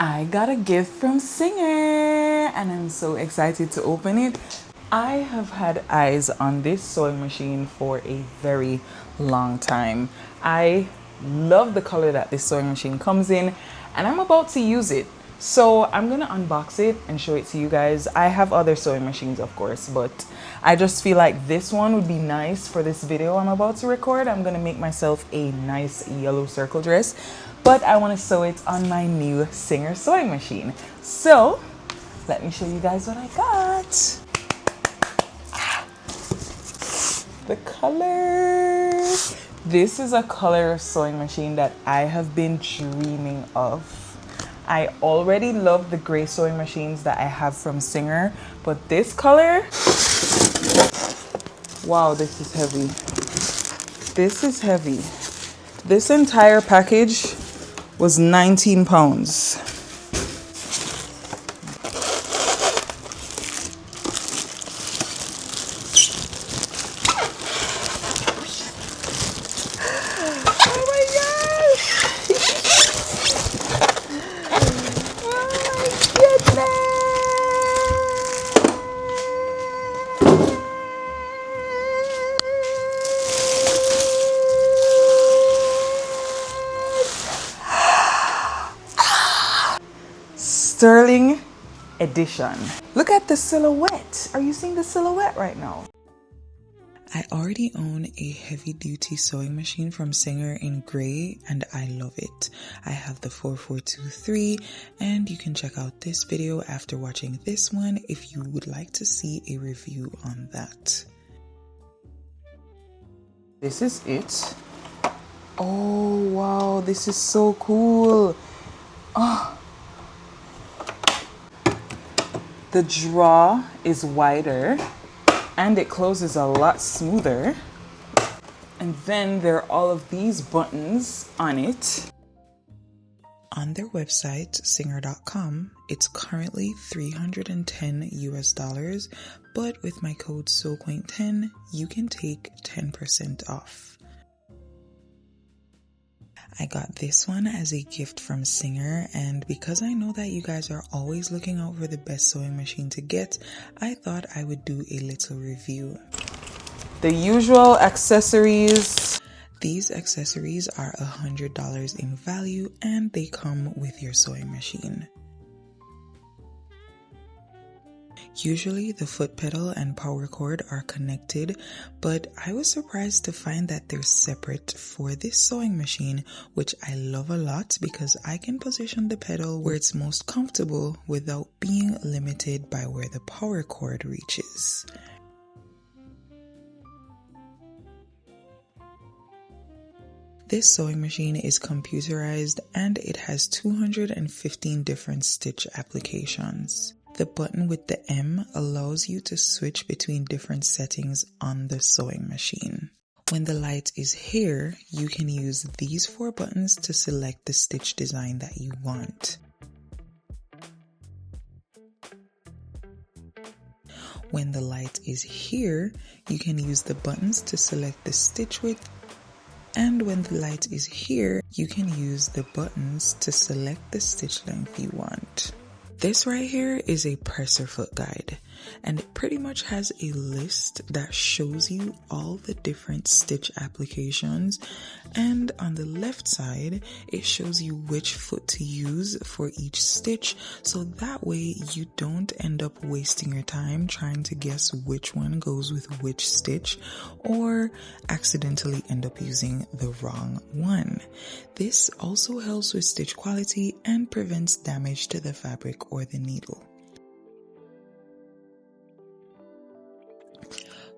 I got a gift from Singer and I'm so excited to open it. I have had eyes on this sewing machine for a very long time. I love the color that this sewing machine comes in and I'm about to use it. So I'm gonna unbox it and show it to you guys. I have other sewing machines, of course, but I just feel like this one would be nice for this video I'm about to record. I'm gonna make myself a nice yellow circle dress, but I wanna sew it on my new Singer sewing machine. So let me show you guys what I got. The color. This is a color sewing machine that I have been dreaming of. I already love the gray sewing machines that I have from Singer, but this color, wow, this is heavy. This is heavy. This entire package was 19 pounds. Sterling edition. Look at the silhouette. Are you seeing the silhouette right now? I already own a heavy duty sewing machine from Singer in gray and I love it. I have the 4423 and you can check out this video after watching this one if you would like to see a review on that. This is it. Oh wow, this is so cool. Oh. The draw is wider and it closes a lot smoother. And then there are all of these buttons on it. On their website, singer.com, it's currently $310 US, but with my code SoQuaint10, you can take 10% off. I got this one as a gift from Singer, and because I know that you guys are always looking out for the best sewing machine to get, I thought I would do a little review. The usual accessories. These accessories are $100 in value and they come with your sewing machine. Usually the foot pedal and power cord are connected, but I was surprised to find that they're separate for this sewing machine, which I love a lot because I can position the pedal where it's most comfortable without being limited by where the power cord reaches. This sewing machine is computerized and it has 215 different stitch applications. The button with the M allows you to switch between different settings on the sewing machine. When the light is here, you can use these 4 buttons to select the stitch design that you want. When the light is here, you can use the buttons to select the stitch width. And when the light is here, you can use the buttons to select the stitch length you want. This right here is a presser foot guide, and it pretty much has a list that shows you all the different stitch applications, and on the left side it shows you which foot to use for each stitch, so that way you don't end up wasting your time trying to guess which one goes with which stitch or accidentally end up using the wrong one. This also helps with stitch quality and prevents damage to the fabric or the needle.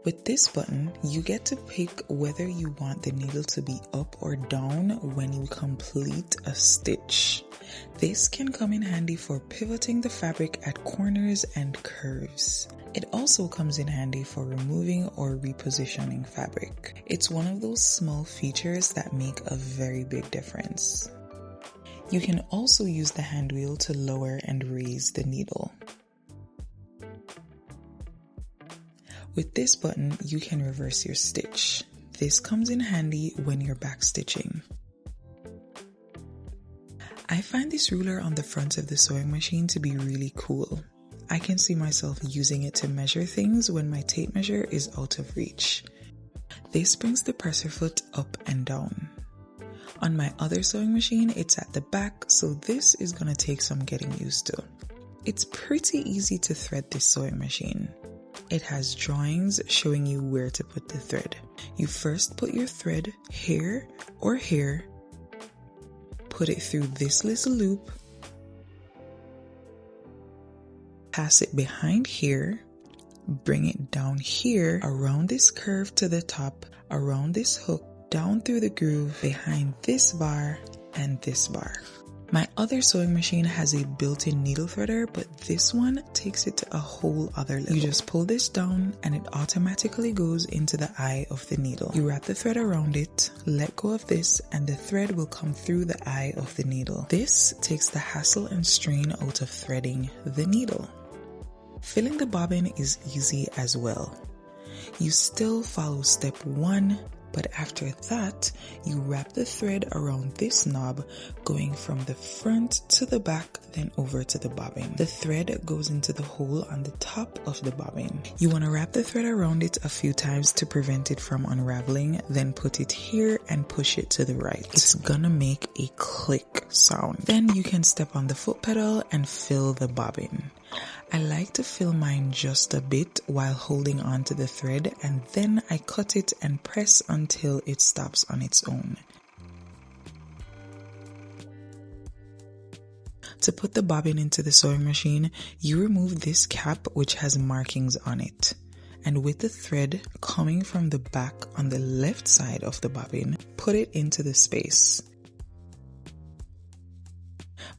With this button, you get to pick whether you want the needle to be up or down when you complete a stitch. This can come in handy for pivoting the fabric at corners and curves. It also comes in handy for removing or repositioning fabric. It's one of those small features that make a very big difference. You can also use the hand wheel to lower and raise the needle. With this button, you can reverse your stitch. This comes in handy when you're back stitching. I find this ruler on the front of the sewing machine to be really cool. I can see myself using it to measure things when my tape measure is out of reach. This brings the presser foot up and down. On my other sewing machine, it's at the back, so this is going to take some getting used to. It's pretty easy to thread this sewing machine. It has drawings showing you where to put the thread. You first put your thread here or here, put it through this little loop, pass it behind here, bring it down here, around this curve to the top, around this hook, down through the groove, behind this bar and this bar. My other sewing machine has a built-in needle threader, but this one takes it to a whole other level. You just pull this down and it automatically goes into the eye of the needle. You wrap the thread around it, let go of this, and the thread will come through the eye of the needle. This takes the hassle and strain out of threading the needle. Filling the bobbin is easy as well. You still follow step 1, but after that, you wrap the thread around this knob, going from the front to the back, then over to the bobbin. The thread goes into the hole on the top of the bobbin. You want to wrap the thread around it a few times to prevent it from unraveling, then put it here and push it to the right. It's gonna make a click sound. Then you can step on the foot pedal and fill the bobbin. I like to fill mine just a bit while holding on to the thread, and then I cut it and press until it stops on its own. To put the bobbin into the sewing machine, you remove this cap which has markings on it. And with the thread coming from the back on the left side of the bobbin, put it into the space.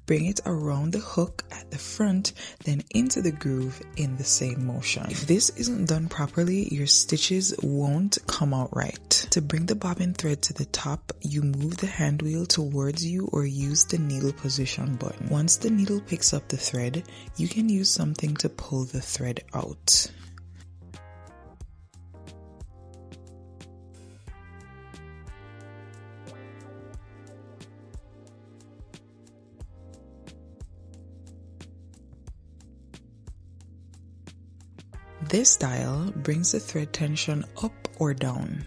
Bring it around the hook at the front, then into the groove in the same motion. If this isn't done properly, your stitches won't come out right. To bring the bobbin thread to the top, you move the hand wheel towards you or use the needle position button. Once the needle picks up the thread, you can use something to pull the thread out. This dial brings the thread tension up or down.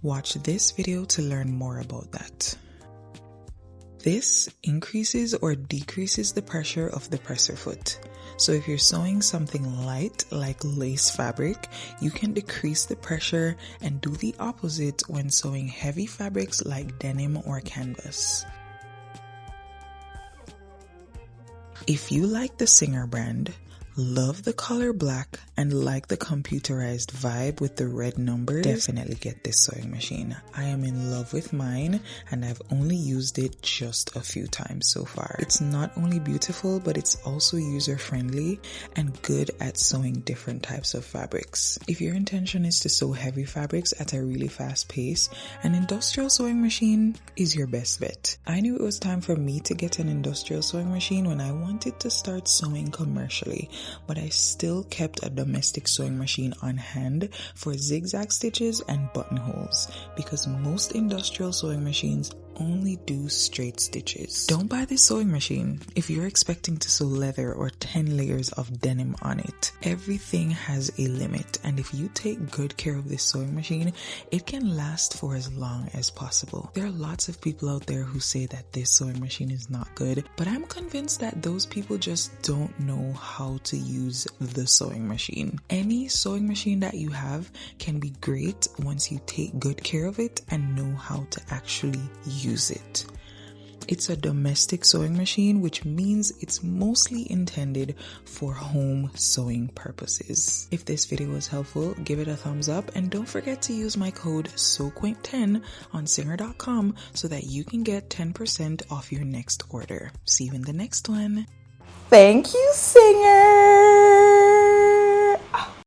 Watch this video to learn more about that. This increases or decreases the pressure of the presser foot. So if you're sewing something light like lace fabric, you can decrease the pressure and do the opposite when sewing heavy fabrics like denim or canvas. If you like the Singer brand, love the color black, and like the computerized vibe with the red numbers, definitely get this sewing machine. I am in love with mine and I've only used it just a few times so far. It's not only beautiful, but it's also user friendly and good at sewing different types of fabrics. If your intention is to sew heavy fabrics at a really fast pace, an industrial sewing machine is your best bet. I knew it was time for me to get an industrial sewing machine when I wanted to start sewing commercially, but I still kept a domestic sewing machine on hand for zigzag stitches and buttonholes because most industrial sewing machines only do straight stitches. Don't buy this sewing machine if you're expecting to sew leather or 10 layers of denim on it. Everything has a limit, and if you take good care of this sewing machine, it can last for as long as possible. There are lots of people out there who say that this sewing machine is not good, but I'm convinced that those people just don't know how to use the sewing machine. Any sewing machine that you have can be great once you take good care of it and know how to actually use it. It's a domestic sewing machine, which means it's mostly intended for home sewing purposes. If this video was helpful, give it a thumbs up and don't forget to use my code SewQuaint10 on Singer.com so that you can get 10% off your next order. See you in the next one. Thank you, Singer!